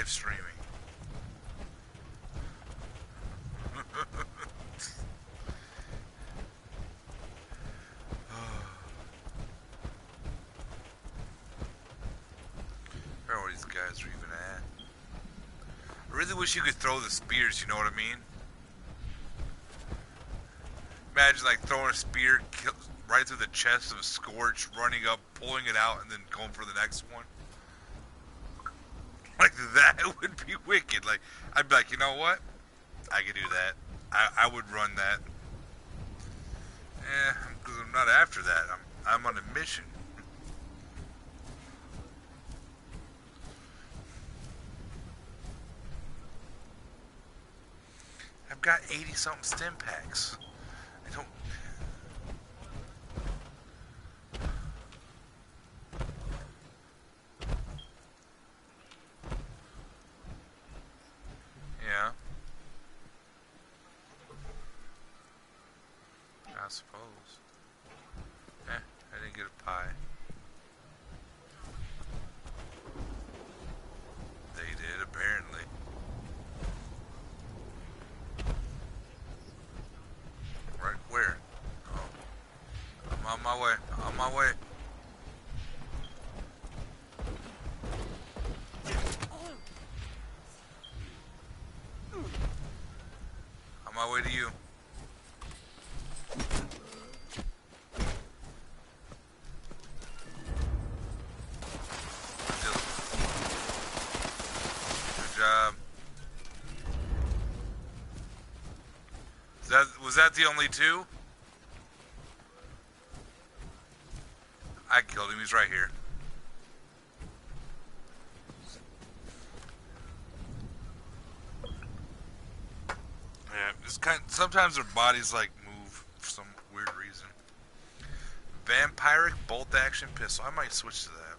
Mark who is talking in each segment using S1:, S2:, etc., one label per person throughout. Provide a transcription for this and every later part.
S1: live streaming. I don't know where these guys are even at. I really wish you could throw the spears, you know what I mean? Imagine like throwing a spear right through the chest of a Scorch, running up, pulling it out, and then going for the next one. Like, that would be wicked. Like, I'd be like, you know what? I could do that. I would run that. Because I'm not after that. I'm on a mission. I've got 80-something stim packs. I don't... Yeah. I suppose. I didn't get a pie. They did, apparently. Right where? Oh. I'm on my way. On my way. On my way to you. Good job. Was that the only two? I killed him. He's right here. Yeah, it's sometimes their bodies like move for some weird reason. Vampiric bolt action pistol. I might switch to that.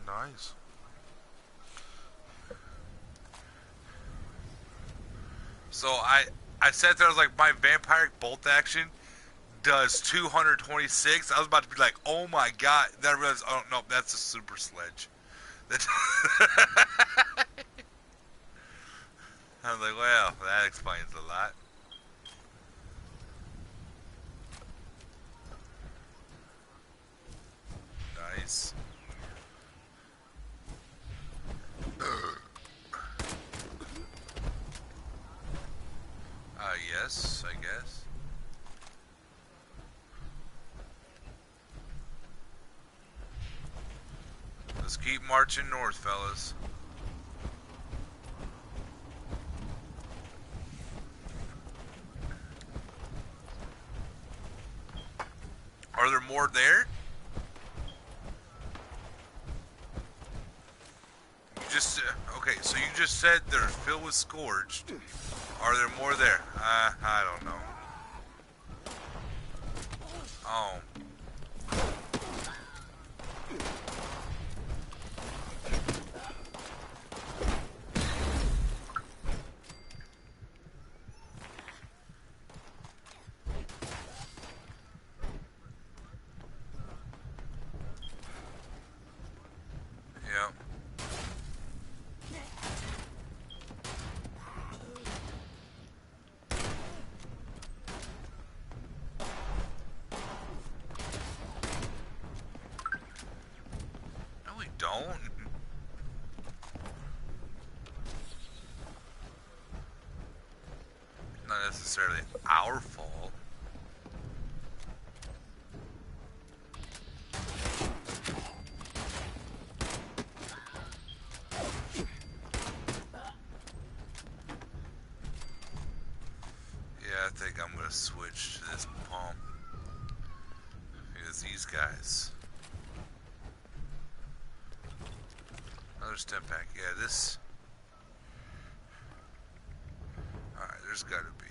S1: Nice. So I sat there. I was like, my vampiric bolt action does 226. I was about to be like, oh my god. Then I realized, oh no, that's a super sledge. I was like, well, that explains a lot. Nice. Yes, I guess. Let's keep marching north, fellas. Are there more there? You just okay, so you just said they're filled with Scourged. Are there more there? I don't know. Oh. Yeah. No, we don't. Not necessarily our fault. Yeah, I think I'm gonna switch to this pump. Because these guys. Another stim pack. Yeah, this. Alright, there's gotta be.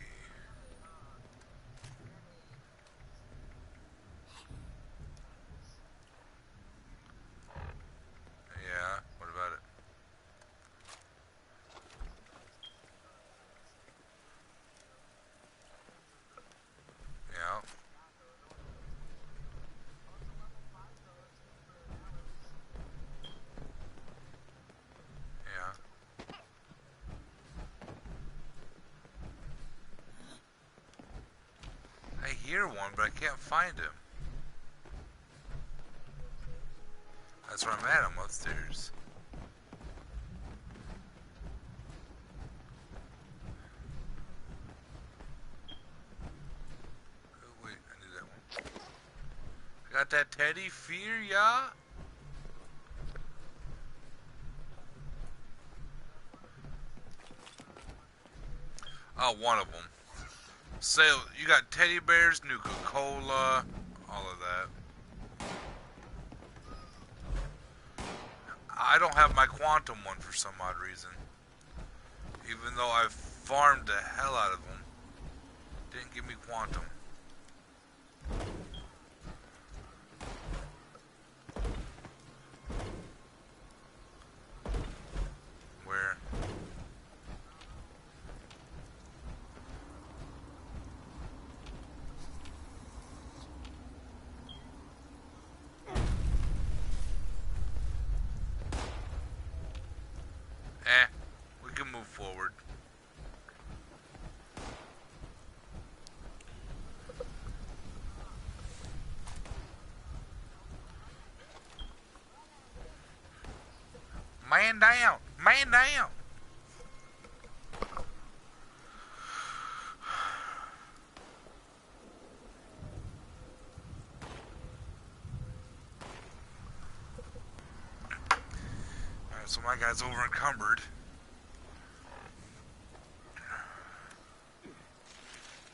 S1: Yeah, what about it? Yeah. hear one, but I can't find him. That's where I'm at. I'm upstairs. Oh, wait. I knew that one. Got that teddy fear, yeah? Oh, one of them. So, you got teddy bears, Nuka-Cola, all of that. I don't have my quantum one for some odd reason. Even though I've farmed the hell out of them. Didn't give me quantum. Where? We can move forward. Man down! Man down! Alright, so my guy's over encumbered.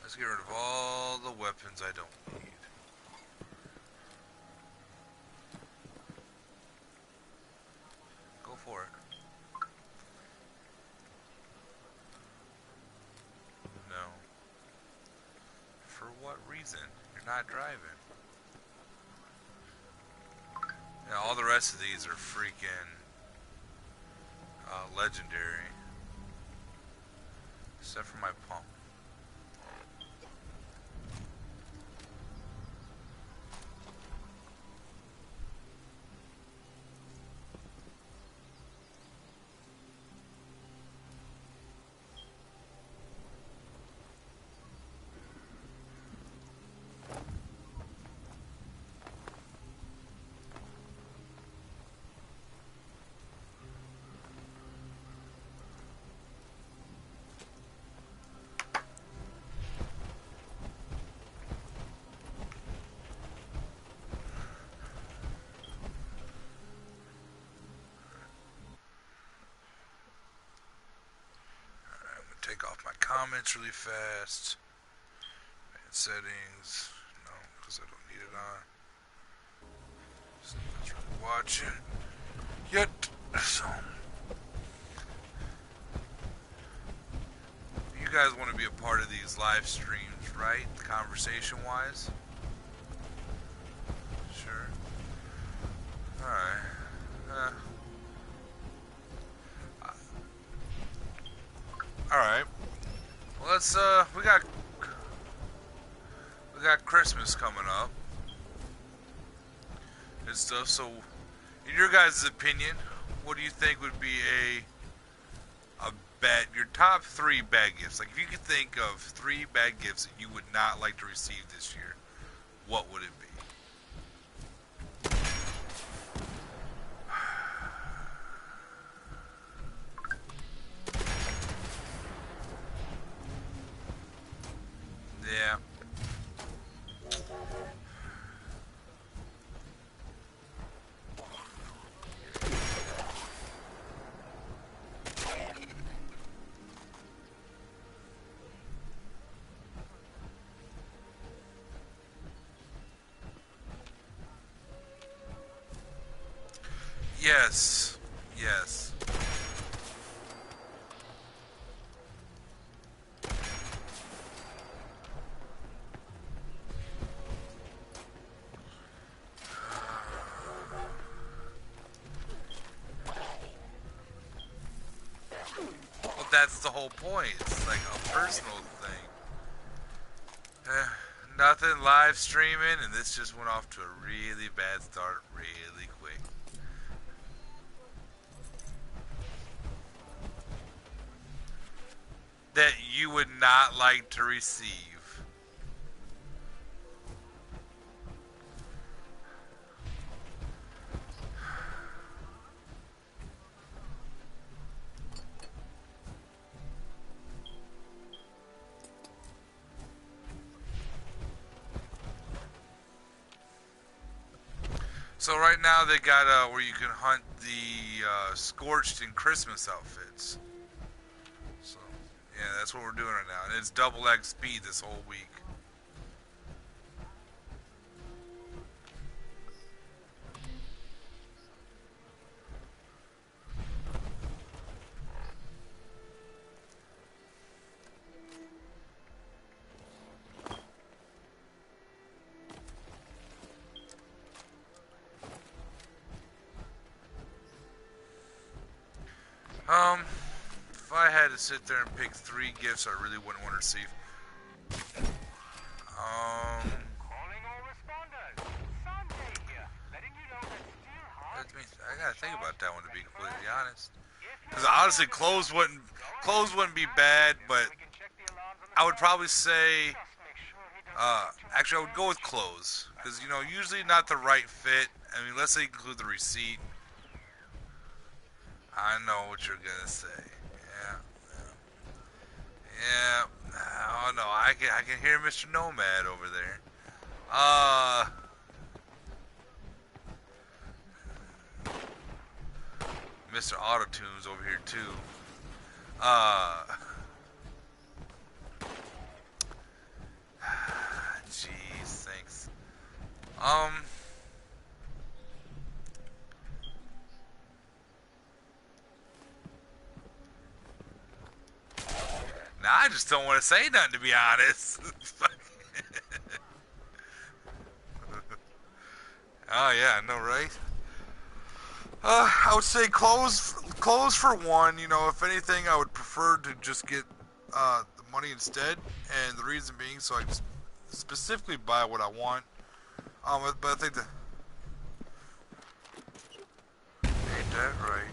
S1: Let's get rid of all the weapons I don't need. Go for it. No. For what reason? You're not driving. Yeah, all the rest of these are freaking legendary. Except for my pump. Take off my comments really fast. And settings. No, because I don't need it on. So that's really watching. Yet. So. You guys want to be a part of these live streams, right? Conversation wise? Sure. Alright. Alright. Well, let's, we got Christmas coming up and stuff, so in your guys' opinion, what do you think would be your top 3 bad gifts? Like, if you could think of 3 bad gifts that you would not like to receive this year, what would it be? Yeah. Yes. Yes. Well, that's the whole point. It's like a personal thing. Nothing live streaming, and this just went off to a really bad start really quick. That you would not like to receive. So right now they got where you can hunt the scorched and Christmas outfits. So yeah, that's what we're doing right now, and it's double X speed this whole week. If I had to sit there and pick 3 gifts I really wouldn't want to receive,
S2: Calling all responders. Sanjay here, letting you know that still hard.
S1: I gotta think about that one to be completely honest.
S2: If
S1: Because
S2: you're
S1: honestly, clothes wouldn't be bad, but
S2: we can check the alarms on the
S1: I would
S2: phone.
S1: probably say,
S2: Just make sure he doesn't
S1: actually I would go with clothes, because you know usually not the right fit. I mean, let's say you include the receipt. I know what you're gonna say. Yeah, yeah. Oh no, I can hear Mr. Nomad over there. Mr. Autotunes over here too. Jeez, thanks. Now I just don't want to say nothing, to be honest. Oh yeah, I know, right? I would say clothes for one. You know, if anything, I would prefer to just get the money instead, and the reason being, so I can specifically buy what I want. But I think that ain't that right.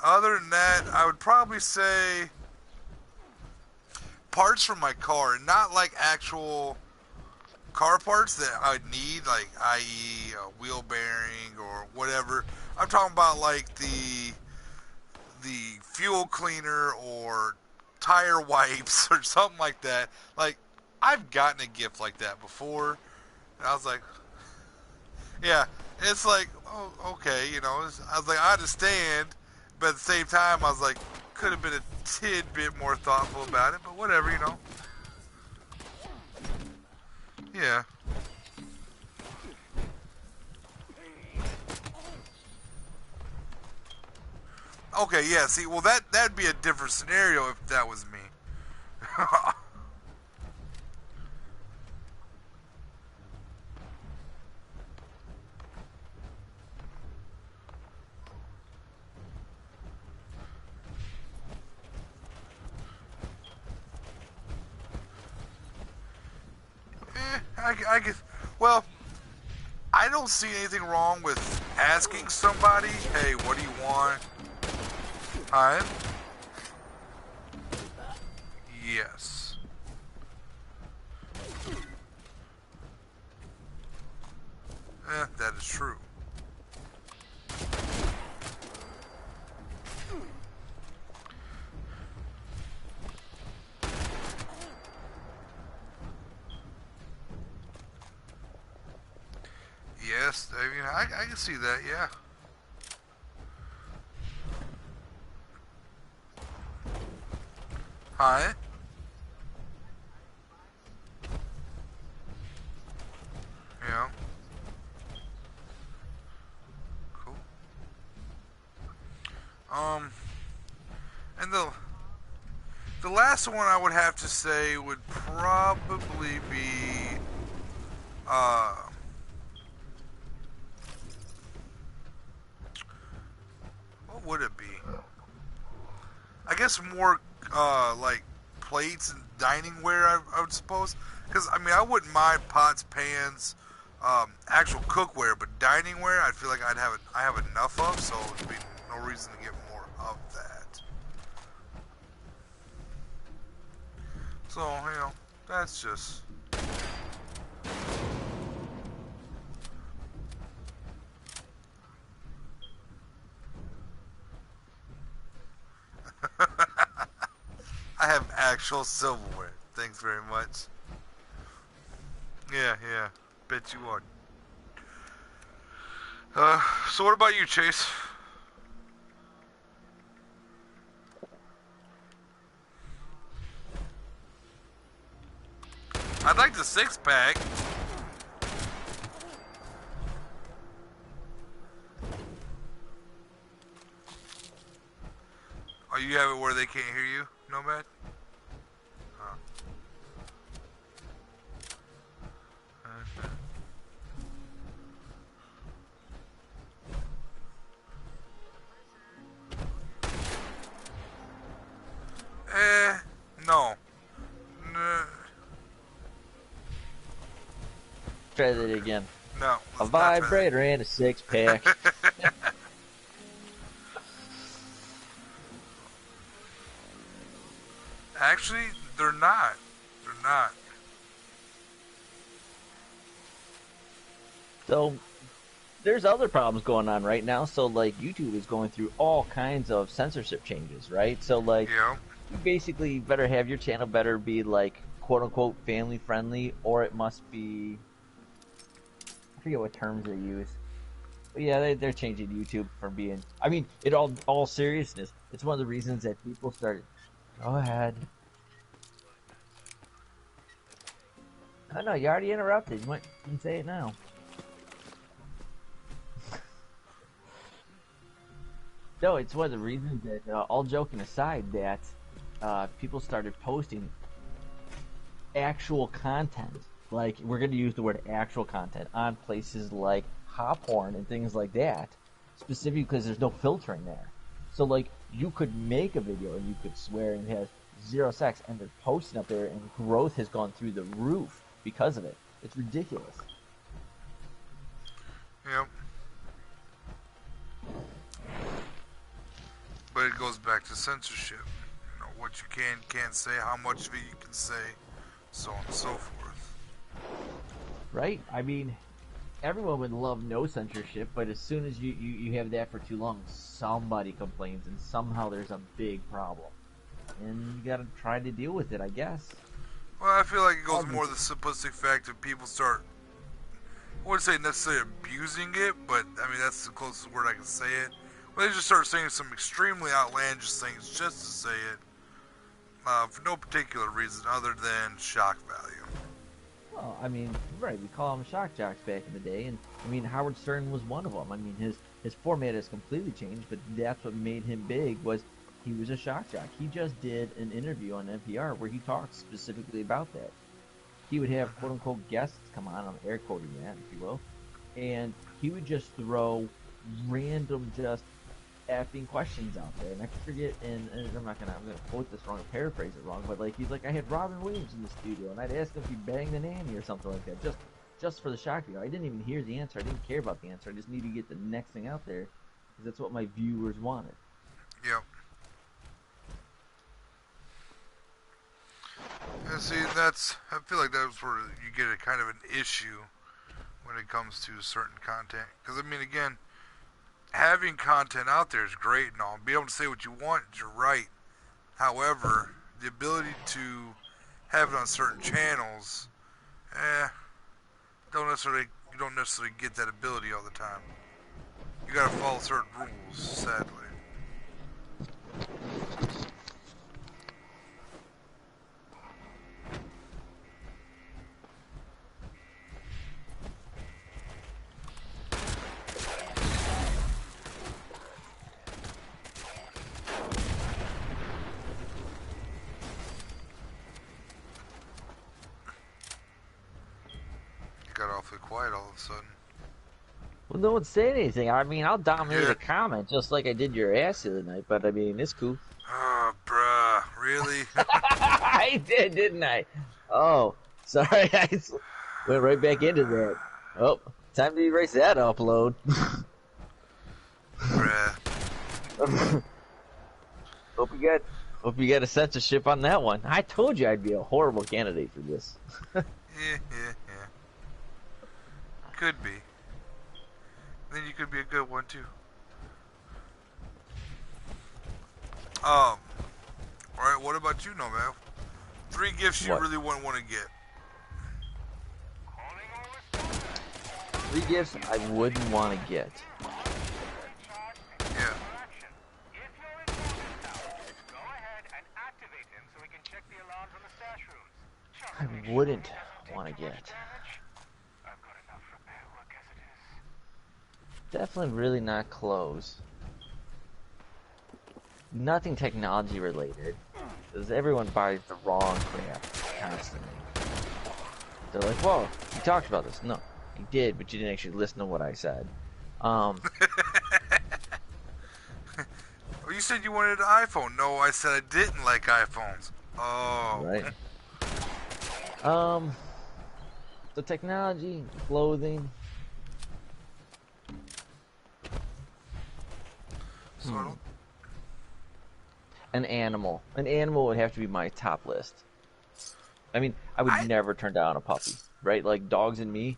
S1: Other than that, I would probably say parts for my car, and not like actual car parts that I'd need, like i.e. a wheel bearing or whatever. I'm talking about like the fuel cleaner or tire wipes or something like that. Like I've gotten a gift like that before, and I was like, yeah, it's like, oh, okay, you know. I was like, I understand, but at the same time, I was like, could have been a tidbit more thoughtful about it, but whatever, you know. Yeah. Okay, yeah. See, well, that'd be a different scenario if that was me. I guess. Well, I don't see anything wrong with asking somebody, "Hey, what do you want?" Hi. Yes. That is true. Yes, I mean, I can see that. Yeah. Hi. Yeah. Cool. Um, and the last one I would have to say would probably be uh what would it be? I guess more like plates and dining ware. I would suppose, because I mean I wouldn't mind pots, pans, actual cookware, but dining ware I feel like I have enough of, so there'd be no reason to get more of that. So you know that's just. I have actual silverware. Thanks very much. Yeah, yeah. Bet you would. So what about you, Chase? I'd like the 6-pack. Oh, you have it where they can't hear you, Nomad? Huh. No.
S3: Try that again.
S1: No,
S3: A
S1: let's not try
S3: vibrator and a 6-pack.
S1: that. Actually, they're not. They're not.
S3: So there's other problems going on right now. So like YouTube is going through all kinds of censorship changes, right? So like
S1: Yeah.
S3: you basically better have your channel better be like quote unquote family friendly, or it must be, I forget what terms they use. But yeah, they're changing YouTube from being, I mean, in all seriousness, it's one of the reasons that people started. Go ahead. Oh no, you already interrupted. You can say it now. No, it's one of the reasons that, all joking aside, that people started posting actual content. Like, we're going to use the word actual content on places like Hophorn and things like that, specifically because there's no filtering there. So, like, you could make a video and you could swear and it has 0 sex, and they're posting up there, and growth has gone through the roof because of it. It's ridiculous.
S1: Yep. But it goes back to censorship. You know, what you can't say, how much of it you can say, so on and so forth.
S3: Right? I mean, everyone would love no censorship, but as soon as you have that for too long, somebody complains, and somehow there's a big problem. And you gotta try to deal with it, I guess.
S1: Well, I feel like it goes more to the simplistic fact that people start, I wouldn't say necessarily abusing it, but I mean, that's the closest word I can say it. Well, they just start saying some extremely outlandish things just to say it, for no particular reason other than shock value.
S3: Well, I mean, right, we call them shock jocks back in the day, and I mean, Howard Stern was one of them. I mean, his format has completely changed, but that's what made him big, was he was a shock jock. He just did an interview on NPR where he talked specifically about that. He would have quote unquote guests come on, I'm air quoting that, if you will, and he would just throw random, just effing questions out there. And I forget, and I'm gonna quote this wrong or paraphrase it wrong, but like he's like, I had Robin Williams in the studio, and I'd ask him if he banged the nanny or something like that, just for the shock video. I didn't even hear the answer. I didn't care about the answer. I just needed to get the next thing out there because that's what my viewers wanted.
S1: Yep. And see, I feel like that's where you get a kind of an issue when it comes to certain content. Because, I mean, again, having content out there is great and all. Be able to say what you want is your right. However, the ability to have it on certain channels, you don't necessarily get that ability all the time. You gotta follow certain rules, sadly. Got awfully quiet all of a sudden.
S3: Well, no one's saying anything. I mean, I'll dominate a comment just like I did your ass the other night, but I mean, it's cool.
S1: Oh, bruh, really?
S3: I did, didn't I? Oh, sorry, I went right back into that. Oh, time to erase that upload.
S1: Bruh.
S3: Hope you got a censorship on that one. I told you I'd be a horrible candidate for this.
S1: Yeah. Could be. Then you could be a good one too. Alright, what about you, Nomad? 3 gifts you
S3: What?
S1: really wouldn't want to get.
S3: Three gifts I wouldn't want to get.
S1: Yeah.
S2: If you're in Morgantown, go ahead and activate him so we can check the alarms on the stash rooms. Just
S3: I
S2: make sure
S3: wouldn't
S2: he doesn't take
S3: want to
S2: too much
S3: get.
S2: damage. I've got enough repair work as it is.
S3: Definitely really not close. Nothing technology related. Because everyone buys the wrong crap constantly. They're like, whoa, you talked about this. No, I did, but you didn't actually listen to what I said.
S1: Well, you said you wanted an iPhone. No, I said I didn't like iPhones. Oh.
S3: Right. The technology, clothing.
S1: So I don't...
S3: An animal. An animal would have to be my top list. I mean, I would never turn down a puppy, right? Like dogs and me,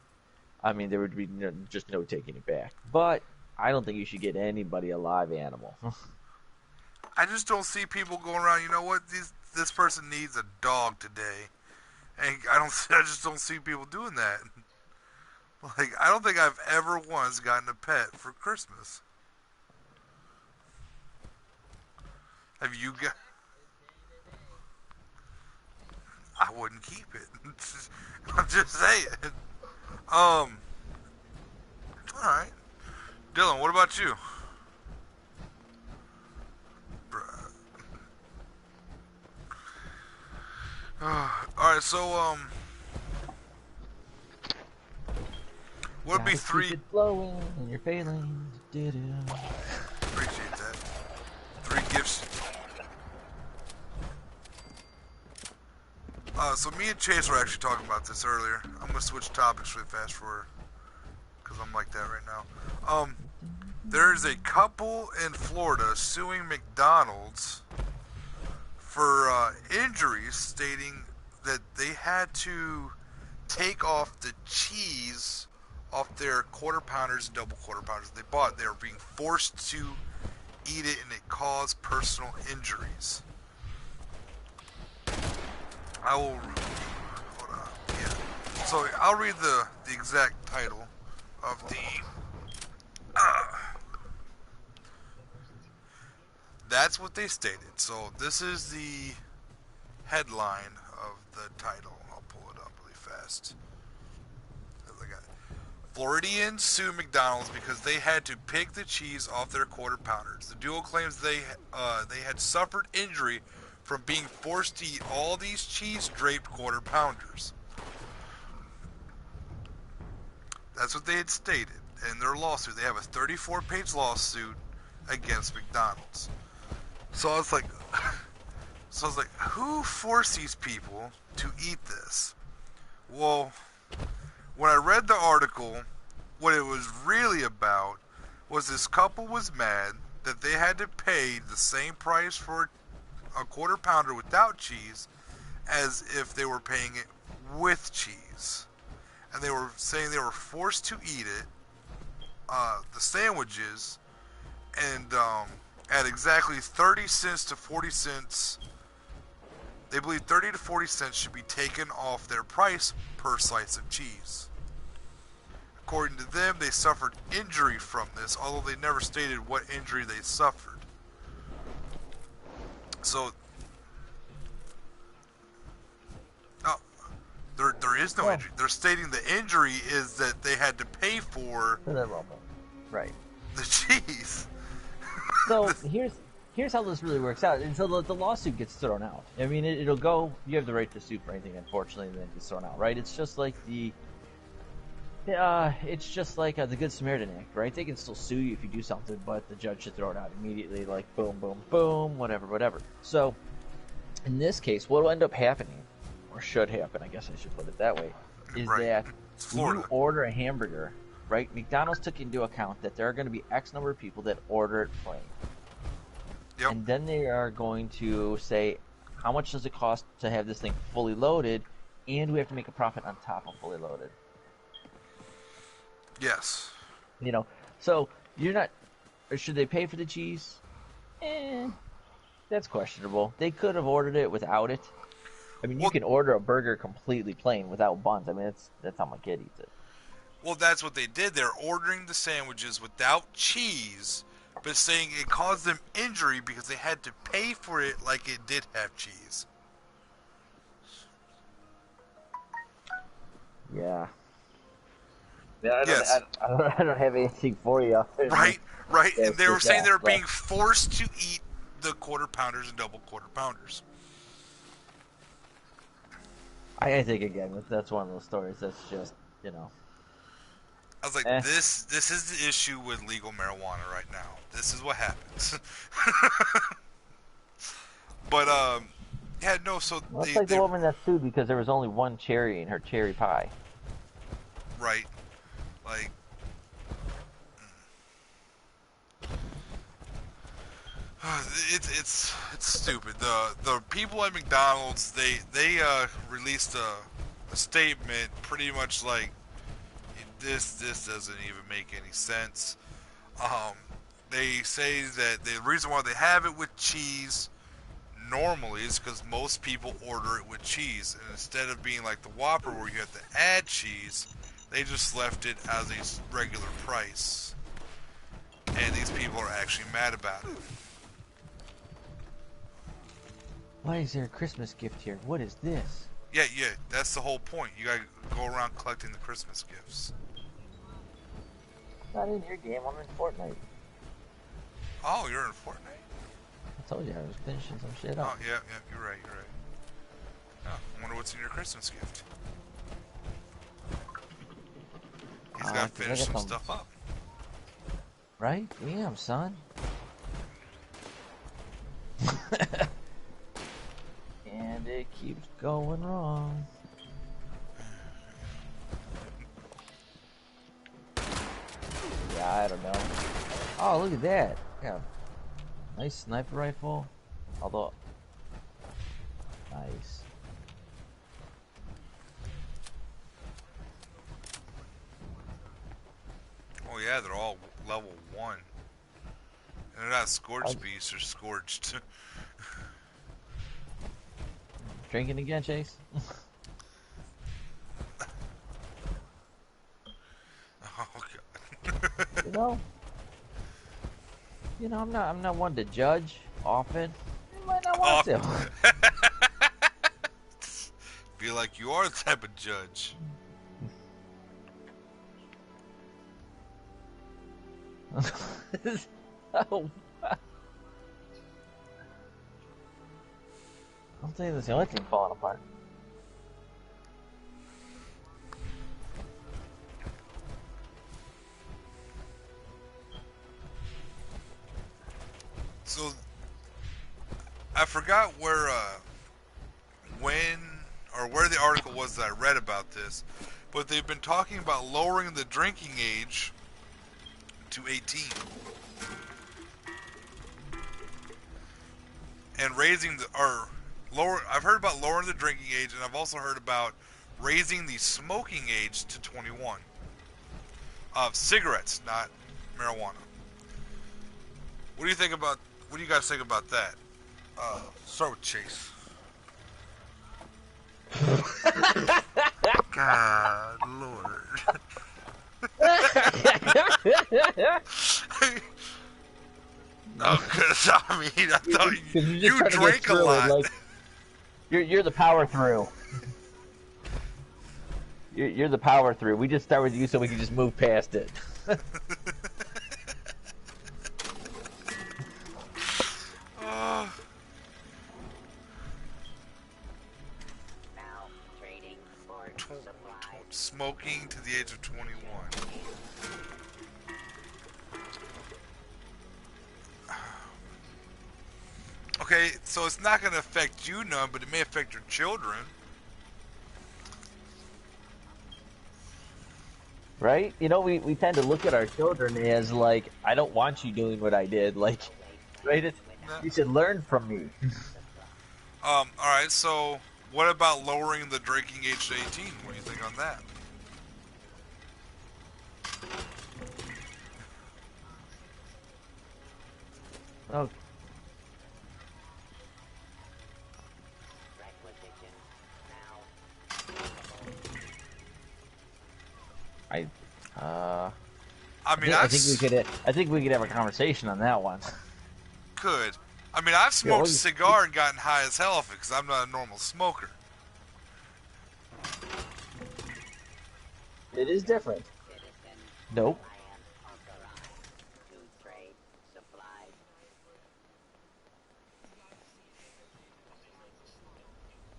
S3: I mean, there would be just no taking it back. But I don't think you should get anybody a live animal.
S1: I just don't see people going around. You know what? This person needs a dog today, and I just don't see people doing that. Like, I don't think I've ever once gotten a pet for Christmas. Have you got? I wouldn't keep it. I'm just saying. All right, Dylan. What about you? Alright, so, what would be
S3: Gotta
S1: three...
S3: keep it flowing and you're failing.
S1: Appreciate that. 3 gifts. So me and Chase were actually talking about this earlier. I'm gonna switch topics really fast for... because I'm like that right now. There's a couple in Florida suing McDonald's for injuries, stating that they had to take off the cheese off their quarter pounders and double quarter pounders they bought. They were being forced to eat it, and it caused personal injuries. I will... hold on. Yeah. So I'll read the exact title of the... That's what they stated. So this is the headline of the title. I'll pull it up really fast. Floridians sue McDonald's because they had to pick the cheese off their quarter pounders. The duo claims they had suffered injury from being forced to eat all these cheese-draped quarter pounders. That's what they had stated in their lawsuit. They have a 34-page lawsuit against McDonald's. So I was like, who forced these people to eat this? Well, when I read the article, what it was really about was this couple was mad that they had to pay the same price for a quarter pounder without cheese as if they were paying it with cheese. And they were saying they were forced to eat it, the sandwiches, and at exactly 30 cents to 40 cents, they believe 30 to 40 cents should be taken off their price per slice of cheese. According to them, they suffered injury from this, although they never stated what injury they suffered. So, there is no injury. They're stating the injury is that they had to pay for
S3: the rumble. Right.
S1: the cheese.
S3: So here's how this really works out. And so the lawsuit gets thrown out. I mean, it'll go. You have the right to sue for anything, unfortunately, and then it gets thrown out. Right? It's just like the Good Samaritan Act, right? They can still sue you if you do something, but the judge should throw it out immediately, like boom, boom, boom, whatever. So, in this case, what will end up happening, or should happen, I guess I should put it that way, is that when you order a hamburger, right? McDonald's took into account that there are going to be X number of people that order it plain. Yep. And then they are going to say, how much does it cost to have this thing fully loaded, and we have to make a profit on top of fully loaded.
S1: Yes.
S3: You know, so you're not... Or should they pay for the cheese? That's questionable. They could have ordered it without it. I mean, you can order a burger completely plain without buns. I mean, that's how my kid eats it.
S1: Well, that's what they did. They're ordering the sandwiches without cheese, but saying it caused them injury because they had to pay for it like it did have cheese.
S3: Yeah. Yeah,
S1: Yes.
S3: I don't have anything for you.
S1: Right, right. And
S3: That's
S1: they were
S3: just
S1: saying
S3: that,
S1: they were
S3: but
S1: being forced to eat the quarter pounders and double quarter pounders.
S3: I think again that's one of those stories that's just
S1: I was like,
S3: eh.
S1: this is the issue with legal marijuana right now. This is what happens. But yeah, no. So
S3: Well, it's like the woman that sued because there was only one cherry in her cherry pie.
S1: right, like it's stupid. The people at McDonald's they released a statement pretty much like this doesn't even make any sense. Um, they say that the reason why they have it with cheese normally is because most people order it with cheese, and instead of being like the Whopper where you have to add cheese, they just left it as a regular price. And these people are actually mad about it.
S3: Why is there a Christmas gift here? What is this?
S1: Yeah, that's the whole point. You gotta go around collecting the Christmas gifts.
S3: Not in your game. I'm in Fortnite.
S1: Oh, you're in Fortnite.
S3: I told you I was finishing some shit
S1: Oh,
S3: up.
S1: yeah, you're right. Oh, I wonder what's in your Christmas gift. He's gotta
S3: 'Cause I
S1: finish
S3: got
S1: some
S3: some
S1: stuff up.
S3: Right? Damn, son. And it keeps going wrong. Yeah, I don't know. Oh, look at that. Yeah. Nice sniper rifle. Although, nice.
S1: Oh yeah, they're all level 1. And they're not scorched beasts, they're scorched.
S3: Drinking again, Chase?
S1: Oh god.
S3: You know? I'm not one to judge often. You might not want to.
S1: Feel like you are the type of judge.
S3: Oh, I'm saying this the only thing falling apart.
S1: So I forgot when or where the article was that I read about this, but they've been talking about lowering the drinking age to 18 and raising the or lower. I've heard about lowering the drinking age, and I've also heard about raising the smoking age to 21 of cigarettes, not marijuana. What do you think about? What do you guys think about that? Start with Chase. God, Lord. Oh, cause I mean, I thought you drank a lot.
S3: Like, you're the power through. You're the power through. We just start with you so we can just move past it.
S1: Smoking to the age of 21. Okay, so it's not going to affect you none, but it may affect your children.
S3: Right? You know, we tend to look at our children as like, I don't want you doing what I did. Like, right? You should learn from me.
S1: Alright, so what about lowering the drinking age to 18? What do you think on that?
S3: Oh. Uh,
S1: I
S3: I
S1: mean,
S3: think I think we could I think we could have a conversation on that one.
S1: could. I mean, I've
S3: Yeah,
S1: smoked a cigar and gotten high as hell off it because I'm not a normal smoker.
S3: it is different. Nope.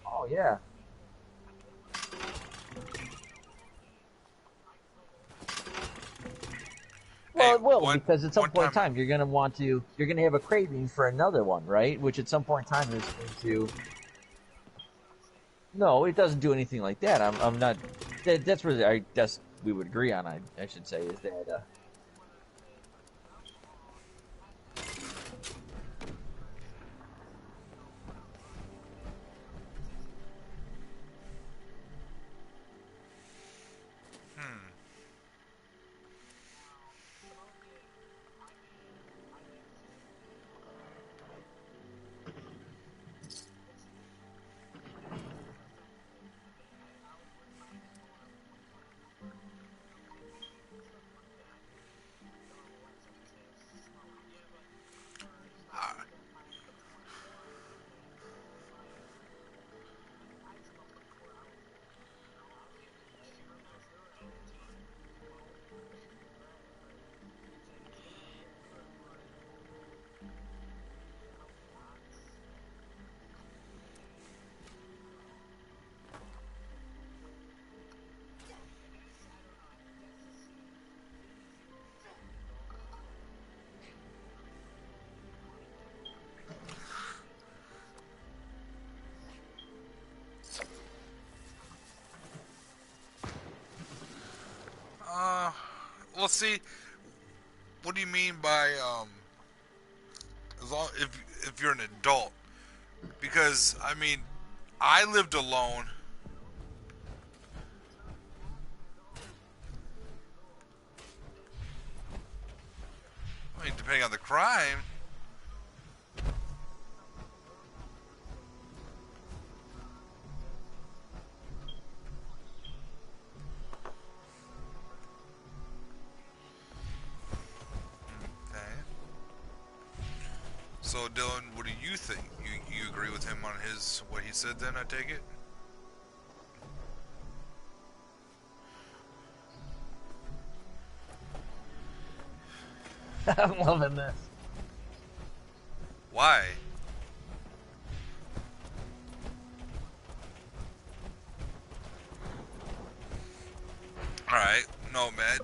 S3: Oh yeah.
S1: Hey,
S3: Well, it will,
S1: one
S3: because at some
S1: one
S3: point in
S1: time,
S3: time you're gonna have a craving for another one, right? Which at some point in time is going to. No, it doesn't do anything like that. I'm not. That's where I guess we would agree on. I should say is that.
S1: hmm. Well, see, what do you mean by as long if you're an adult? Because I mean, I lived alone. I mean, depending on the crime. Okay. So, Dylan, what do you think? You agree with him on his what he said? Then I take it.
S3: I'm loving this.
S1: Why? All right. No, man.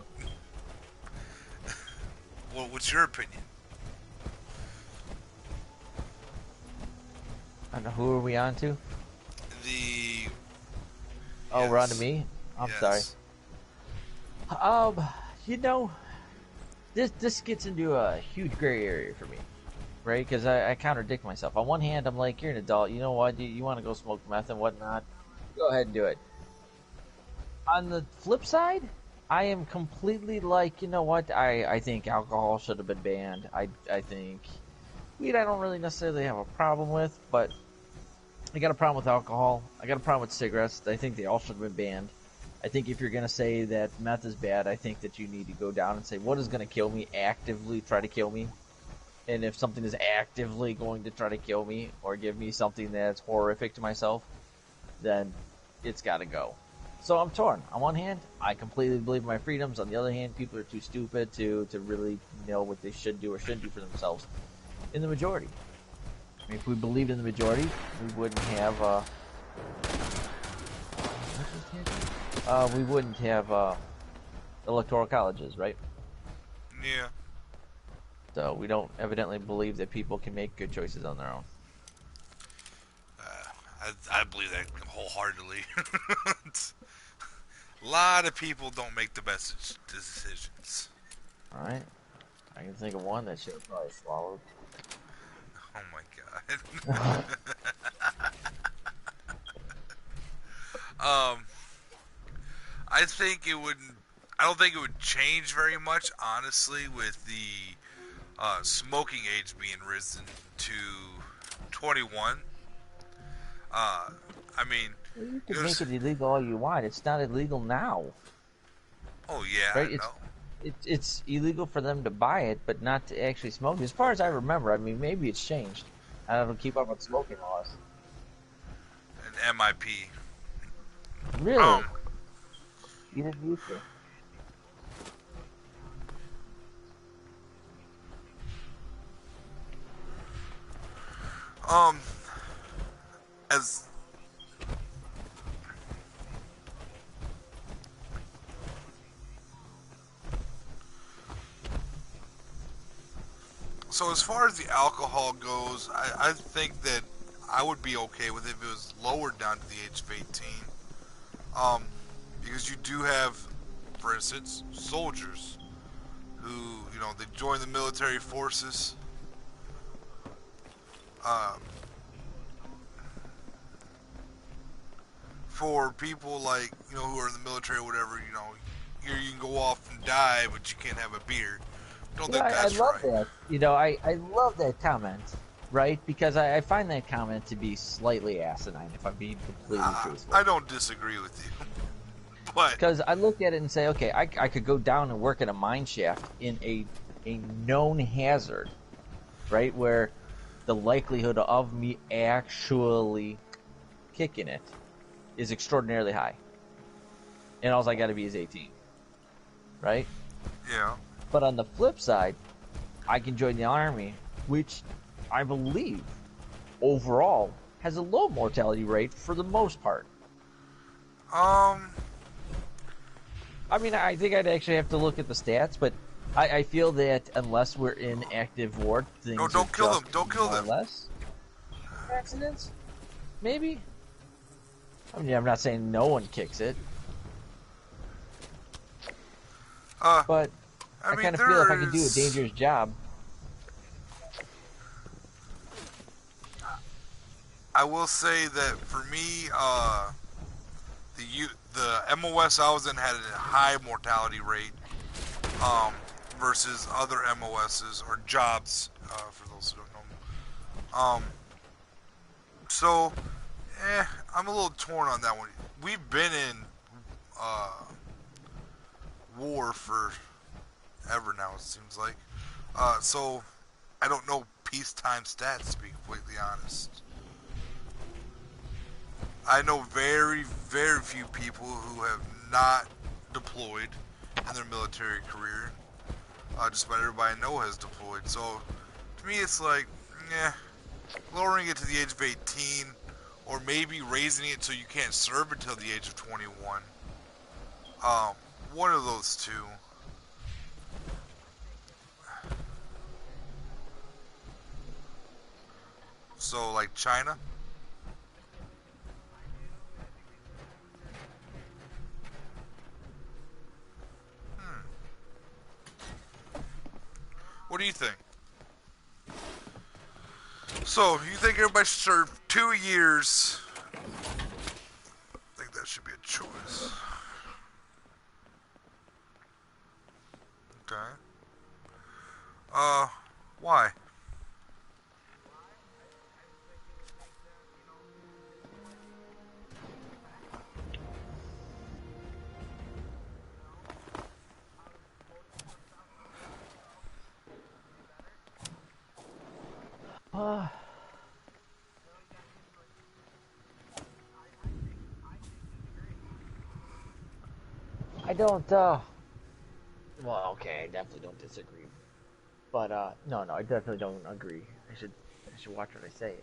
S1: What's your opinion?
S3: I don't know, who are we on to?
S1: The
S3: Oh, we're on to
S1: yes,
S3: me. I'm sorry.
S1: yes.
S3: Um, you know, this gets into a huge gray area for me, right? Because I contradict myself. On one hand, I'm like, you're an adult. You know what? You want to go smoke meth and whatnot? Go ahead and do it. On the flip side, I am completely like, you know what? I think alcohol should have been banned. I think weed I don't really necessarily have a problem with, but I got a problem with alcohol. I got a problem with cigarettes. I think they all should have been banned. I think if you're going to say that meth is bad, I think that you need to go down and say, what is going to kill me? Actively try to kill me. And if something is actively going to try to kill me or give me something that's horrific to myself, then it's got to go. So I'm torn. On one hand, I completely believe in my freedoms. On the other hand, people are too stupid to really know what they should do or shouldn't do for themselves. In the majority. I mean, if we believed in the majority, we wouldn't have we wouldn't have electoral colleges, right?
S1: Yeah.
S3: So we don't evidently believe that people can make good choices on their own.
S1: I believe that wholeheartedly. A lot of people don't make the best decisions.
S3: All right, I can think of one that should have probably swallowed.
S1: Oh my god. um, I think it wouldn't. I don't think it would change very much, honestly, with the smoking age being risen to 21. I mean,
S3: Well, you
S1: it
S3: could make
S1: was,
S3: it illegal all you want. It's not illegal now.
S1: Oh yeah, I
S3: right?
S1: know.
S3: It's illegal for them to buy it, but not to actually smoke. As far as I remember, I mean, maybe it's changed. I don't keep up with smoking laws.
S1: And MIP.
S3: Really?
S1: Um,
S3: You didn't used to.
S1: um, as so as far as the alcohol goes, I think that I would be okay with it if it was lowered down to the age of 18. Um, because you do have, for instance, soldiers who, they join the military forces. Uh, for people like, who are in the military or whatever, here you can go off and die, but you can't have a beer. Don't think
S3: I
S1: that's
S3: love
S1: right.
S3: that. I love that comment, right? Because I find that comment to be slightly asinine, if I'm being completely
S1: I
S3: truthful.
S1: don't disagree with you, but
S3: Because I look at it and say, okay, I could go down and work in a mine shaft in a known hazard, right? Where the likelihood of me actually kicking it is extraordinarily high. And all I got to be is 18, right?
S1: yeah.
S3: But on the flip side, I can join the army, which I believe overall has a low mortality rate for the most part.
S1: Um,
S3: I mean, I think I'd actually have to look at the stats, but I feel that unless we're in active war,
S1: no,
S3: things are
S1: don't kill them.
S3: just
S1: Don't kill
S3: more or
S1: them.
S3: less accidents. Maybe. I mean, I'm not saying no one kicks it,
S1: Uh,
S3: but
S1: I
S3: I
S1: mean,
S3: kind of feel if I could do a
S1: there's.
S3: dangerous job.
S1: I will say that for me, the MOS I was in had a high mortality rate, um, versus other MOSs or jobs, for those who don't know. So, I'm a little torn on that one. We've been in uh, war for ever now. It seems like. So I don't know peacetime stats to be completely honest. I know very, very few people who have not deployed in their military career. Just about everybody I know has deployed. So to me, it's like, yeah, lowering it to the age of 18, or maybe raising it so you can't serve until the age of 21. Um, one of those two. So like China. Hmm. What do you think? So you think everybody should serve 2 years? I think that should be a choice. Okay. Uh, why?
S3: Uh, I don't. Well, okay, I definitely don't disagree. But no, I definitely don't agree. I should watch what I say.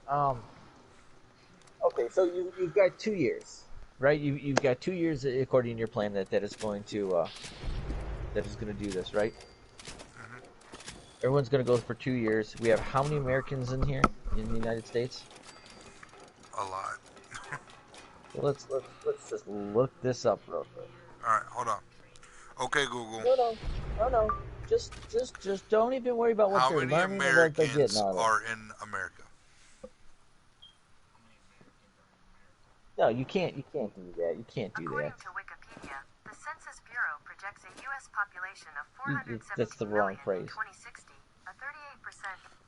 S3: Okay, so you've got 2 years, right? You've got 2 years according to your plan that is gonna do this, right?
S1: Mm-hmm.
S3: Everyone's gonna go for 2 years. We have how many Americans in here in the United States?
S1: A lot.
S3: Let's just look this up real quick.
S1: All right, hold on. Okay, Google.
S3: No. Just don't even worry about what
S1: How
S3: they're
S1: many
S3: learning or what they're getting
S1: Americans
S3: out of it.
S1: are in America?
S3: No, you can't do that. You can't do
S4: According
S3: that.
S4: to Wikipedia, the Census Bureau projects a U.S. population of
S3: That's the
S4: 417
S3: wrong
S4: million in
S3: phrase.
S4: 2060, a 38%.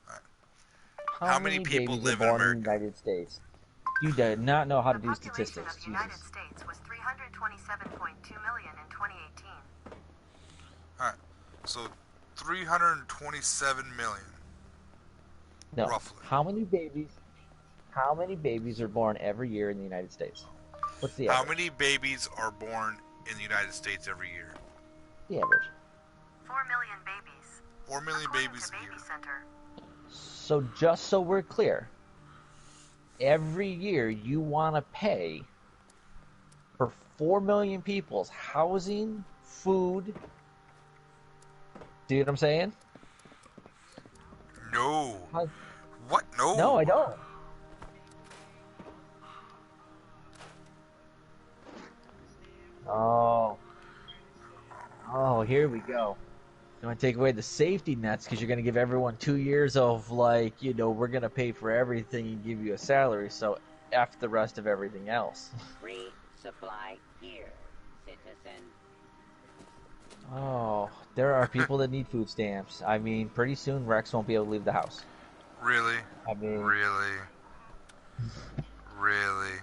S1: All right.
S3: How
S1: How many
S3: many
S1: people
S3: babies are
S1: live in
S3: born in the
S1: America?
S3: United States? You do not know how to
S4: The
S3: do
S4: population of
S3: statistics.
S4: the United
S3: Jesus.
S4: States was 327.2 million in 2018.
S1: So 327 million,
S3: No.
S1: roughly.
S3: How many babies? How many babies are born every year in the United States? What's the
S1: How
S3: average?
S1: many babies are born in the United States every year?
S3: The average.
S4: 4 million babies.
S1: 4 million
S4: According
S1: babies
S4: to
S1: a year.
S4: Baby Center.
S3: So just so we're clear, every year you want to pay for 4 million people's housing, food. See what I'm saying?
S1: No.
S3: How-
S1: What?
S3: No,
S1: No.
S3: I don't. Oh, oh, here we go. You want to take away the safety nets because you're going to give everyone 2 years of like, we're going to pay for everything and give you a salary. So F the rest of everything else.
S5: Free supply here, citizen.
S3: Oh, there are people that need food stamps. I mean, pretty soon Rex won't be able to leave the house.
S1: Really?
S3: I mean,
S1: Really? Really?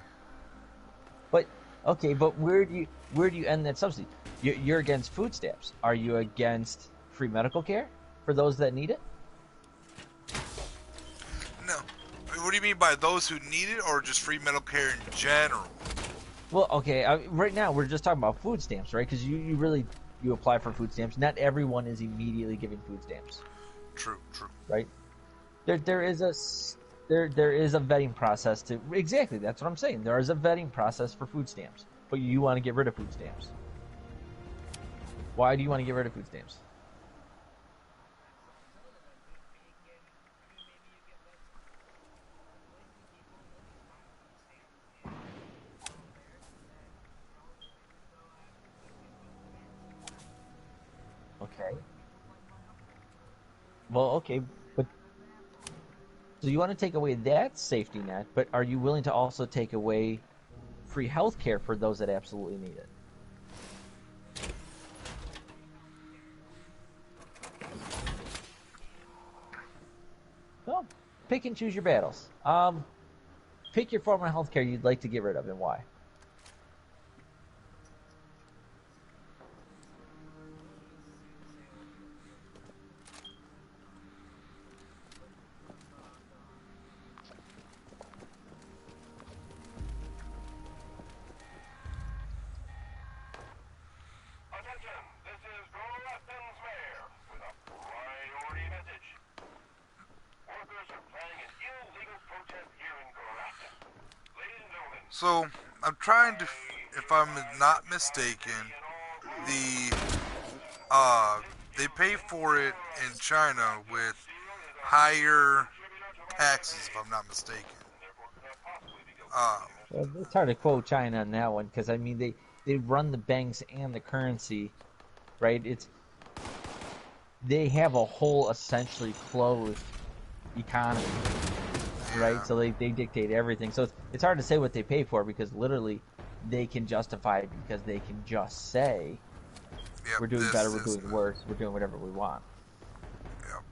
S3: but okay, but where do you end that subsidy? You're against food stamps. Are you against free medical care for those that need it?
S1: No. I mean, what do you mean by those who need it, or just free medical care in general?
S3: Well, okay, right now we're just talking about food stamps, right? Because you apply for food stamps. Not everyone is immediately giving food stamps,
S1: True, true.
S3: right? There is a vetting process to exactly. That's what I'm saying. There is a vetting process for food stamps, but you want to get rid of food stamps. Why do you want to get rid of food stamps? Okay. Well, okay, but so you want to take away that safety net, but are you willing to also take away free health care for those that absolutely need it? Well, pick and choose your battles. Pick your form of health care you'd like to get rid of and why.
S2: Attention, this is Colonel Weston's mayor with a priority message. Workers are planning an illegal protest here in Grafton. Ladies and gentlemen,
S1: So, I'm trying to, if I'm not mistaken, the, they pay for it in China with higher taxes, if I'm not mistaken. Um,
S3: Well, it's hard to quote China on that one because I mean they run the banks and the currency, right? They have a whole essentially closed economy, right?
S1: yeah.
S3: So they dictate everything. So it's hard to say what they pay for because literally they can justify it because they can just say
S1: Yep,
S3: we're doing
S1: this,
S3: better, we're
S1: this,
S3: doing worse, we're doing whatever we want.
S1: Yep.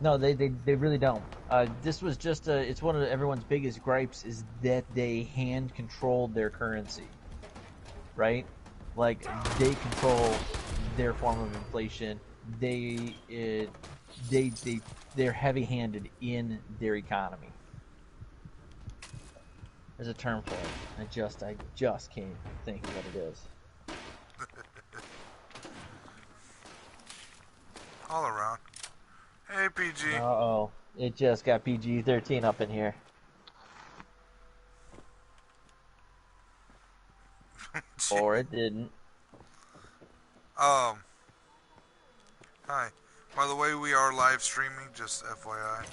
S3: No, they really don't. This was just it's one of everyone's biggest gripes is that they hand controlled their currency, right? Like they control their form of inflation. They they're heavy-handed in their economy. There's a term for it. I just can't think of what it is.
S1: All around. Hey, PG.
S3: Uh-oh. It just got PG-13 up in here. Or it didn't.
S1: Hi. By the way, we are live streaming, just FYI.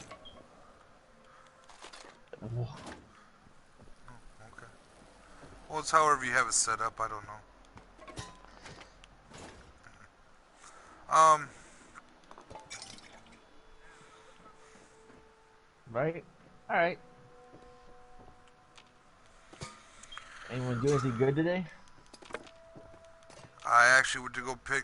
S1: Okay. Well, it's however you have it set up. I don't know.
S3: Right? Alright. Anyone do anything good today?
S1: I actually went to go pick.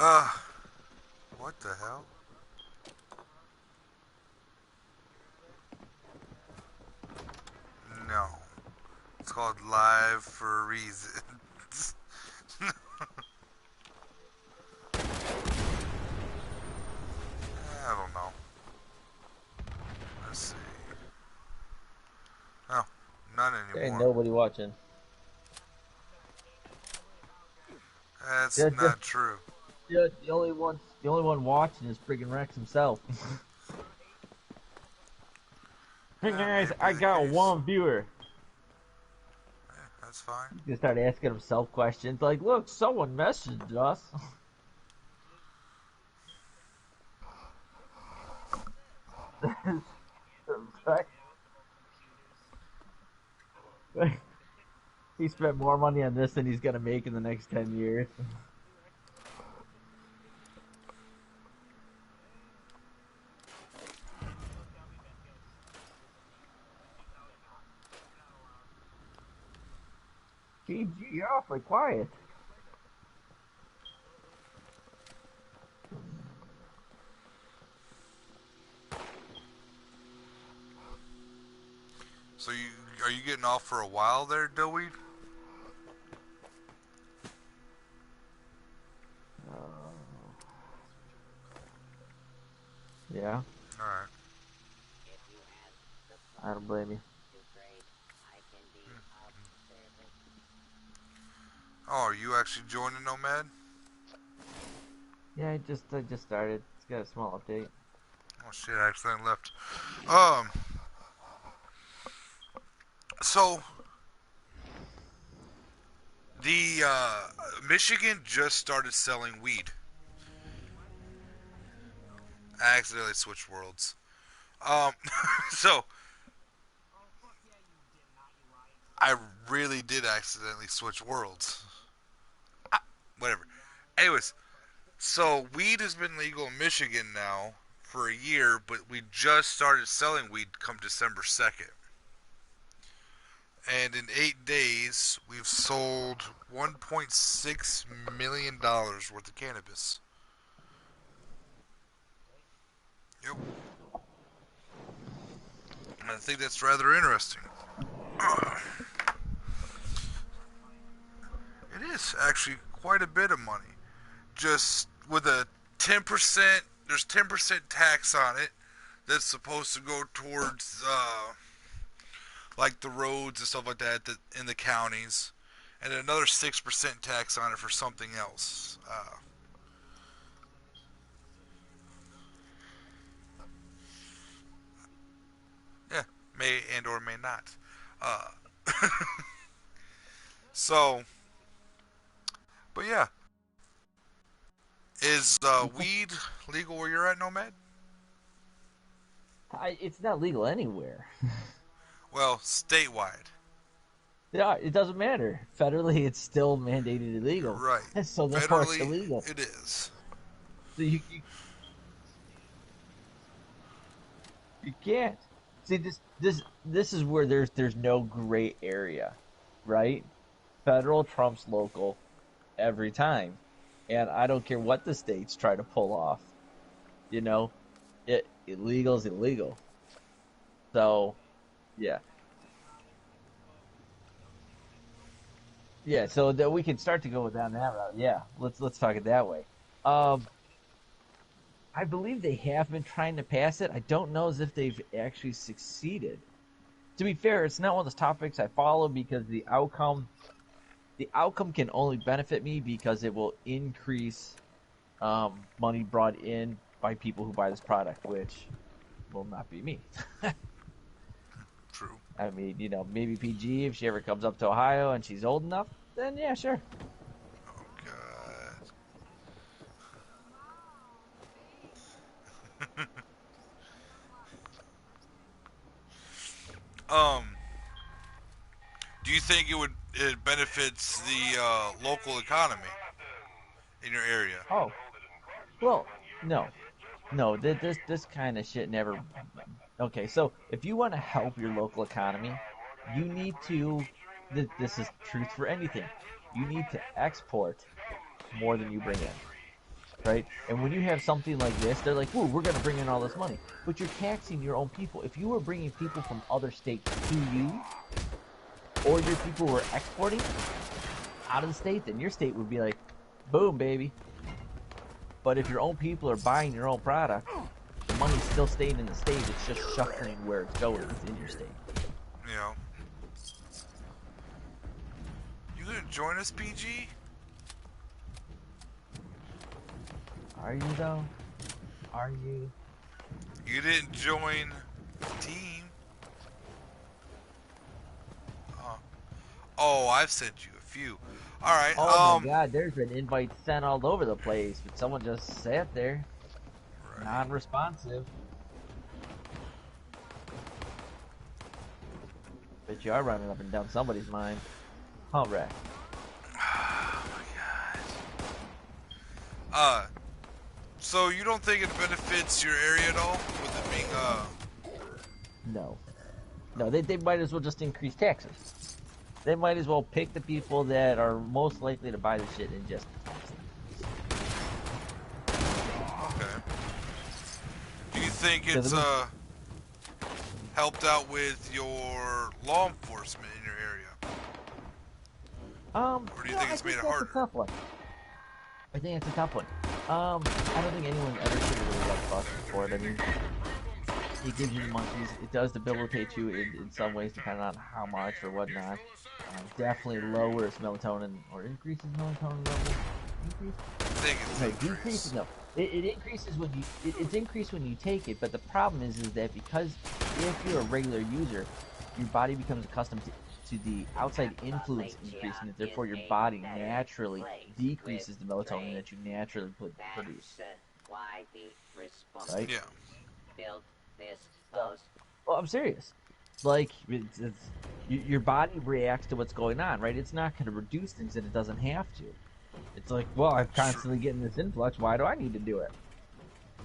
S1: Uh, what the hell? No. It's called live for a reason. I don't know. Let's see. Oh, none
S3: There ain't
S1: anymore.
S3: nobody watching.
S1: That's
S3: Just,
S1: not true.
S3: the only one watching is friggin' Rex himself. Hey guys,
S1: Maybe
S3: I
S1: the
S3: got
S1: case.
S3: one viewer.
S1: That's fine.
S3: He's gonna start asking himself questions like, "Look, someone messaged us." He spent more money on this than he's gonna make in the next 10 years. PG, you're awfully quiet.
S1: So are you getting off for a while there, Dillweed?
S3: Yeah,
S1: All right.
S5: If you ask the
S3: I don't blame you.
S5: to grade, I can be of service.
S1: Oh, are you actually joining Nomad?
S3: Yeah, I just started. It's got a small update.
S1: Oh shit! I accidentally left. Um. So the Michigan just started selling weed. I accidentally switched worlds. Um. So I really did accidentally switch worlds. Whatever. Anyways, so weed has been legal in Michigan now for a year, but we just started selling weed come December 2nd. And in 8 days, we've sold $1.6 million worth of cannabis. Yep. And I think that's rather interesting. It is actually quite a bit of money. Just with a 10%, there's 10% tax on it that's supposed to go towards like the roads and stuff like that in the counties, and another 6% tax on it for something else. Yeah, may and or may not. Uh, so, but yeah, is weed legal where you're at, Nomad?
S3: It's not legal anywhere.
S1: Well, statewide.
S3: Yeah, it doesn't matter. Federally, it's still mandated illegal.
S1: Right.
S3: So therefore, it's
S1: Federally,
S3: illegal.
S1: it is.
S3: So you can't. See, this is where there's no gray area, right? Federal trumps local every time, and I don't care what the states try to pull off. You know, illegal is illegal. So yeah, yeah. So that we can start to go down that route. Yeah, let's talk it that way. Um, I believe they have been trying to pass it. I don't know as if they've actually succeeded. To be fair, it's not one of those topics I follow because the outcome can only benefit me because it will increase money brought in by people who buy this product, which will not be me.
S1: True.
S3: I mean, maybe PG if she ever comes up to Ohio and she's old enough, then yeah, sure.
S1: Oh God. Do you think it benefits the local economy in your area?
S3: Oh, well, no, no, this kind of shit never. Okay, so if you want to help your local economy, you need to. This is truth for anything. You need to export more than you bring in. right? And when you have something like this, they're like, "Ooh, we're going to bring in all this money," but you're taxing your own people. If you were bringing people from other states to you, or your people were exporting out of the state, then your state would be like, "Boom, baby." But if your own people are buying your own product, the money's still staying in the state. It's just shuffling where it's going within your state.
S1: Yeah. You gonna join us, PG?
S3: Are you though? Are you?
S1: You didn't join the team. Oh, I've sent you a few. All right.
S3: Oh my God, there's been invites sent all over the place, but someone just sat there,
S1: Right.
S3: non-responsive. Bet you are running up and down somebody's mind. Huh, Rex?
S1: Oh my God. So you don't think it benefits your area at all with it being
S3: No. No, they might as well just increase taxes. They might as well pick the people that are most likely to buy the shit and just tax them.
S1: Okay. Do you think
S3: So
S1: it's helped out with your law enforcement in your area? Or do you think it's made it harder?
S3: That's a tough one. I think it's a tough one. I don't think anyone ever should have really got busted for it. I mean, it gives you the munchies. It does debilitate you in some ways, depending on how much or whatnot. Definitely lowers melatonin or increases melatonin levels. Increase?
S1: I think it's
S3: No,
S1: increased.
S3: decreases. No, it increases when you. It's increased when you take it, but the problem is that because if you're a regular user, your body becomes accustomed to the outside influence increasing it. Therefore, your body naturally decreases the melatonin that you naturally produce. Right?
S1: Yeah.
S5: Build this
S3: So,
S5: post.
S3: well, I'm serious. Like, your body reacts to what's going on, right? It's not going to reduce things that it doesn't have to. It's like, well, I'm constantly getting this influx. Why do I need to do it?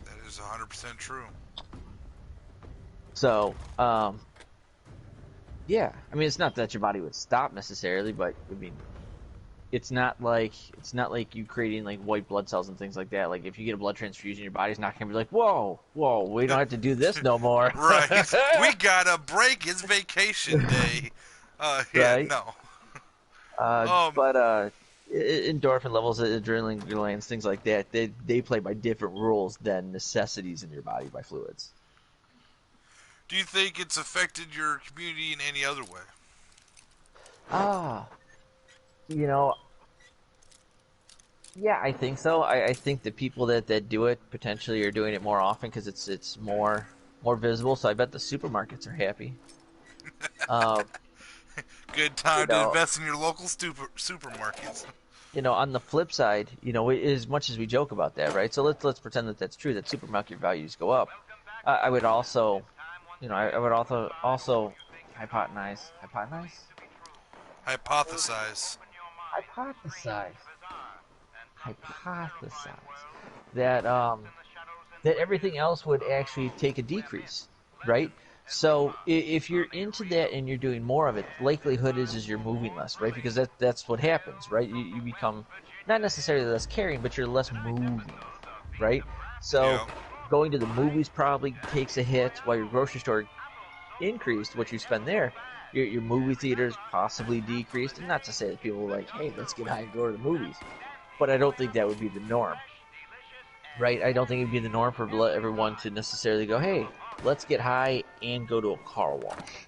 S1: That is 100% true.
S3: So, yeah. I mean, it's not that your body would stop necessarily, but I mean, it's not like you creating like white blood cells and things like that. Like if you get a blood transfusion, your body's not gonna be like, whoa, we don't have to do this no more.
S1: Right. We got a break. It's vacation day. Yeah,
S3: Right?
S1: no.
S3: But endorphin levels, adrenaline glands, things like that, they play by different rules than necessities in your body by fluids.
S1: Do you think it's affected your community in any other way?
S3: Ah, you know, yeah, I think so. I think the people that do it potentially are doing it more often because it's more visible. So I bet the supermarkets are happy. Um,
S1: Good
S3: you
S1: time to
S3: know,
S1: invest in your local supermarkets.
S3: on the flip side, as much as we joke about that, right? So let's pretend that that's true, that supermarket values go up. I would also, I would also
S1: Hypothesize.
S3: hypothesize that that everything else would actually take a decrease, right? So if you're into that and you're doing more of it, likelihood is you're moving less, right? Because that's what happens, right? You become not necessarily less caring, but you're less moving, right? So
S1: Yeah.
S3: going to the movies probably takes a hit, while your grocery store increased what you spend there. Your movie theaters possibly decreased, and not to say that people were like, hey, let's get high and go to the movies, but I don't think that would be the norm, right? I don't think it'd be the norm for everyone to necessarily go, hey, let's get high and go to a car wash.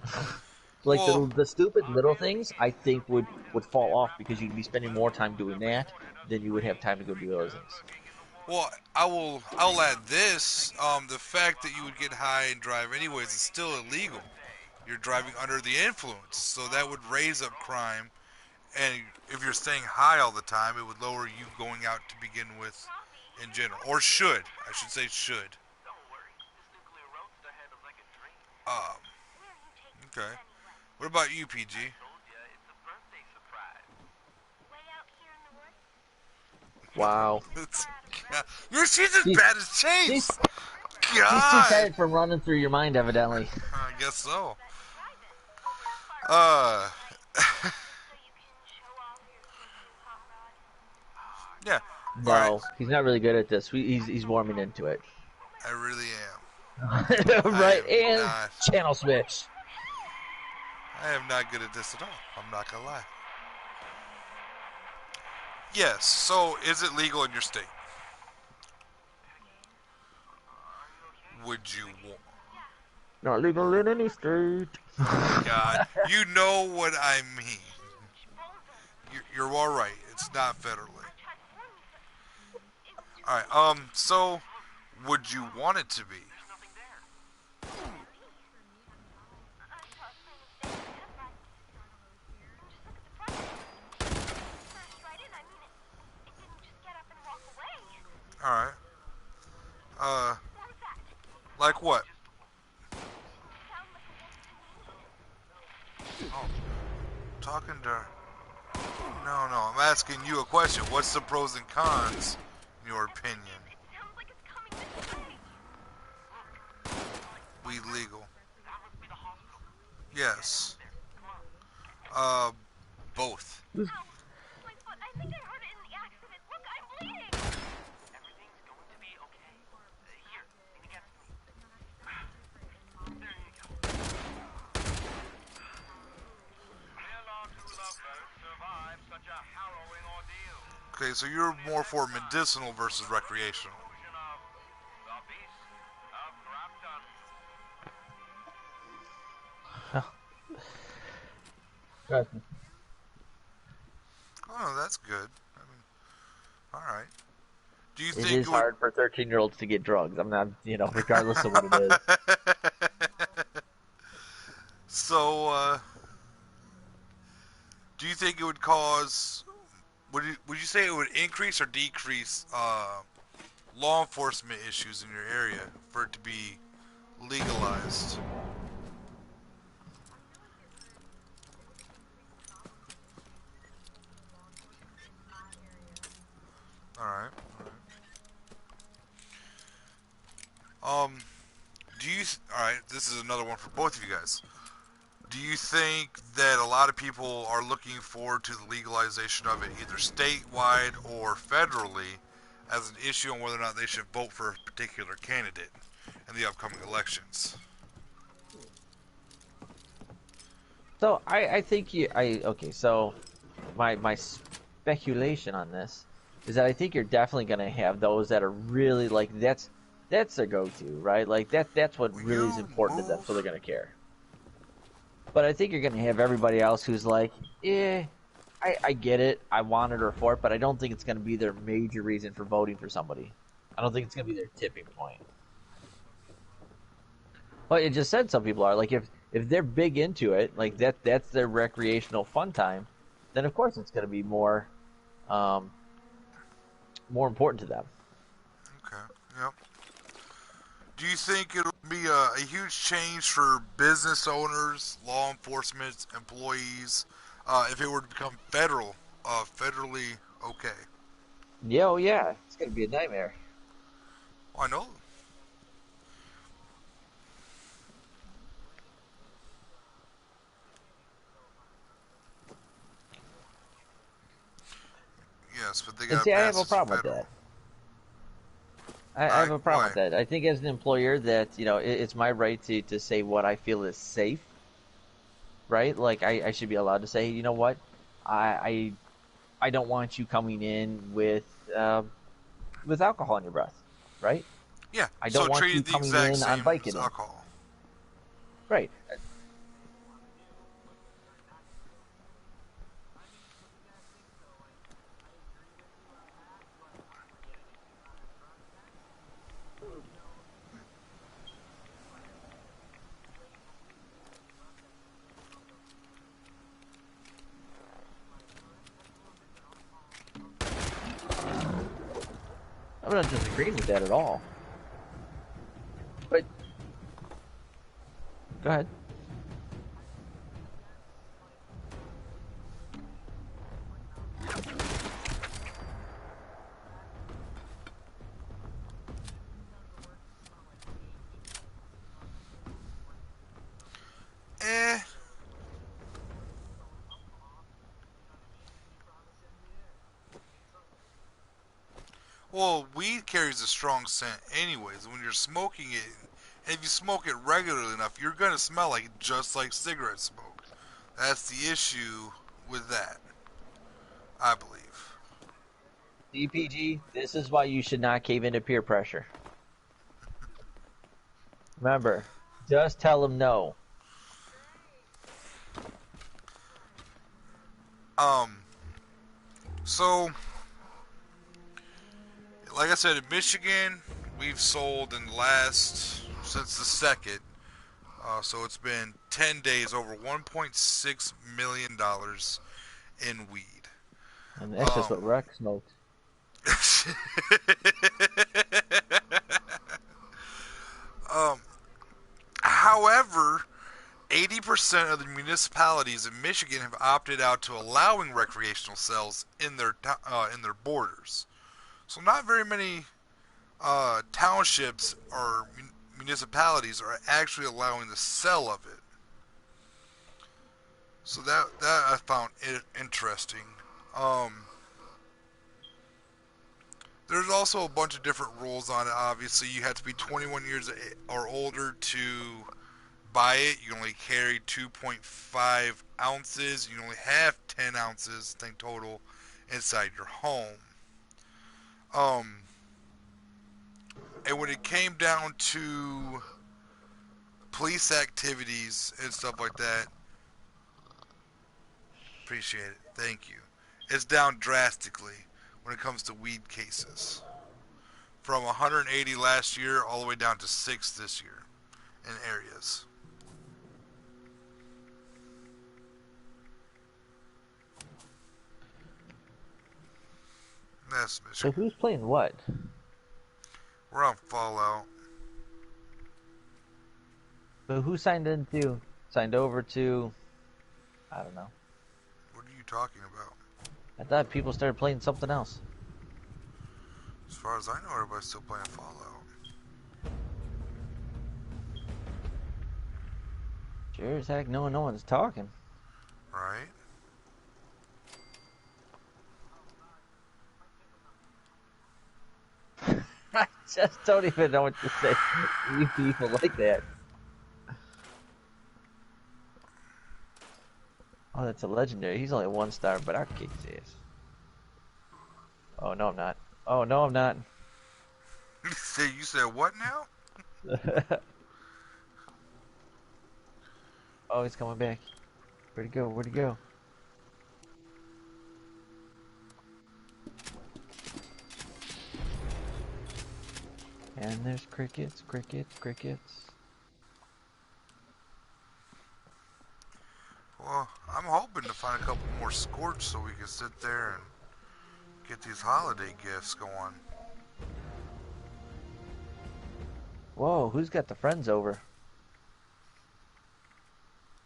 S3: Like
S1: Well,
S3: the stupid little things, I think would fall off because you'd be spending more time doing that than you would have time to go do those things.
S1: well, I'll add this. The fact that you would get high and drive anyways is still illegal. You're driving under the influence, so that would raise up crime. And if you're staying high all the time, it would lower you going out to begin with, in general, or should I should say should. Um. Okay. What about you, PG?
S3: Wow.
S1: She's as bad as
S3: She's
S1: Chase.
S3: she's too
S1: God.
S3: tired from running through your mind, evidently.
S1: I guess so. Uh. Yeah. All right,
S3: No, he's not really good at this. He's warming into it.
S1: I really am. I
S3: Right,
S1: am
S3: and
S1: not.
S3: channel switch.
S1: I am not good at this at all. I'm not gonna lie. Yes. So, is it legal in your state? Would you?
S3: Not legal in any state.
S1: Oh my God. You know what I mean. You're all right. It's not federally. All right. So, would you want it to be? All right. Uh, like what? Oh, talking to. No, no. I'm asking you a question. What's the pros and cons, in your opinion? Weed legal. Yes. Uh, both. Okay, so you're more for medicinal versus recreational.
S3: Trust me.
S1: Oh, that's good. I mean, all right. Do you
S3: It
S1: think
S3: is
S1: it would?
S3: hard for 13-year-olds to get drugs. I'm not, regardless of what it is.
S1: So, do you think it would cause? Would you say it would increase or decrease law enforcement issues in your area for it to be legalized? All right. Do you? All right. This is another one for both of you guys. Do you think that a lot of people are looking forward to the legalization of it, either statewide or federally, as an issue on whether or not they should vote for a particular candidate in the upcoming elections?
S3: So I think okay. So my speculation on this is that I think you're definitely going to have those that are really like that's their go-to, right? Like that's what
S1: Will
S3: really is
S1: you
S3: important to them, so they're
S1: move?
S3: going to care. But I think you're going to have everybody else who's like, I get it, I want it or for it, but I don't think it's going to be their major reason for voting for somebody. I don't think it's going to be their tipping point. But it just said some people are like if they're big into it, like that's their recreational fun time, then of course it's going to be um, more important to them.
S1: Okay. Yep. Do you think it'll be a huge change for business owners, law enforcement, employees, if it were to become federally okay?
S3: Yeah, oh yeah, it's going to be a nightmare.
S1: I know. Yes, but they
S3: And
S1: gotta
S3: see, I have
S1: pass
S3: a
S1: this
S3: problem with
S1: federal.
S3: that. I
S1: All
S3: have
S1: right.
S3: a problem
S1: Why?
S3: with that. I think as an employer that it's my right to say what I feel is safe, right? Like I should be allowed to say, you know what, I I don't want you coming in with alcohol in your breath, right?
S1: Yeah.
S3: I
S1: So
S3: don't want
S1: treat
S3: you
S1: it the
S3: coming
S1: exact
S3: in on
S1: same as
S3: Vicodin,
S1: alcohol.
S3: right? I'm not disagreeing with that at all. But go ahead.
S1: Eh. Well, weed carries a strong scent anyways. When you're smoking it, and if you smoke it regularly enough, you're gonna smell like it just like cigarette smoke. That's the issue with that, I believe.
S3: DPG, this is why you should not cave into peer pressure. Remember, just tell them no.
S1: Um, so, like I said, in Michigan, we've sold in the last, since the second, so it's been 10 days, over $1.6 million in weed.
S3: And that's just
S1: Um,
S3: what Rex smoked.
S1: um, however, 80% of the municipalities in Michigan have opted out to allowing recreational sales in their borders. So not very many townships or municipalities are actually allowing the sale of it. So that I found interesting. Um, there's also a bunch of different rules on it. Obviously, you have to be 21 years or older to buy it. You only carry 2.5 ounces. You only have 10 ounces, I think, total inside your home. Um, and when it came down to police activities and stuff like that, appreciate it. Thank you. It's down drastically when it comes to weed cases. From 180 last year all the way down to 6 this year in areas. That's
S3: So
S1: Michigan.
S3: who's playing what?
S1: We're on Fallout.
S3: So who signed over to, I don't know.
S1: What are you talking about?
S3: I thought people started playing something else.
S1: As far as I know, everybody's still playing Fallout.
S3: Sure as heck, no one's talking.
S1: Right?
S3: I just don't even know what to say. You people like that. Oh, that's a legendary. He's only 1 star, but I'll kick his ass. Oh, no, I'm not. Oh, no, I'm not.
S1: You said what now?
S3: Oh, he's coming back. Where'd he go? Where'd he go? And there's crickets, crickets, crickets.
S1: Well, I'm hoping to find a couple more Scorch so we can sit there and get these holiday gifts going.
S3: Whoa, who's got the friends over?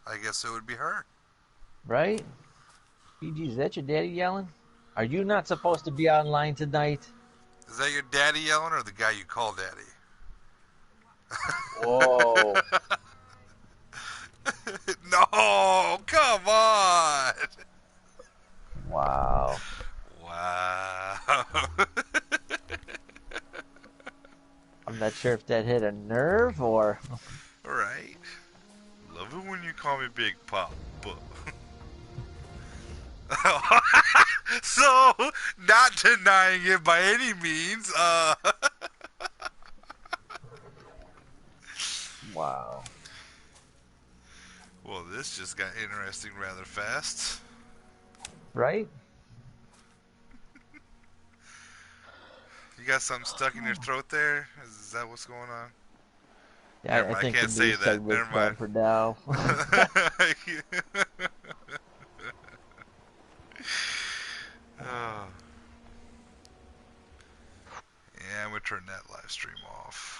S1: I guess it would be her.
S3: Right? PG, is that your daddy yelling? Are you not supposed to be online tonight?
S1: Is that your daddy yelling or the guy you call daddy?
S3: Whoa.
S1: No, come on.
S3: Wow.
S1: Wow.
S3: I'm not sure if that hit a nerve or...
S1: Alright. Love it when you call me Big Papa. So, not denying it by any means.
S3: Wow.
S1: Well, this just got interesting rather fast.
S3: Right?
S1: You got something stuck in your throat there? Is that what's going on?
S3: Yeah,
S1: Never
S3: I
S1: mind, I
S3: think the
S1: can't say
S3: news
S1: that.
S3: segment's
S1: Never
S3: done
S1: mind.
S3: for now.
S1: Oh. Yeah, I'm gonna turn that live stream off.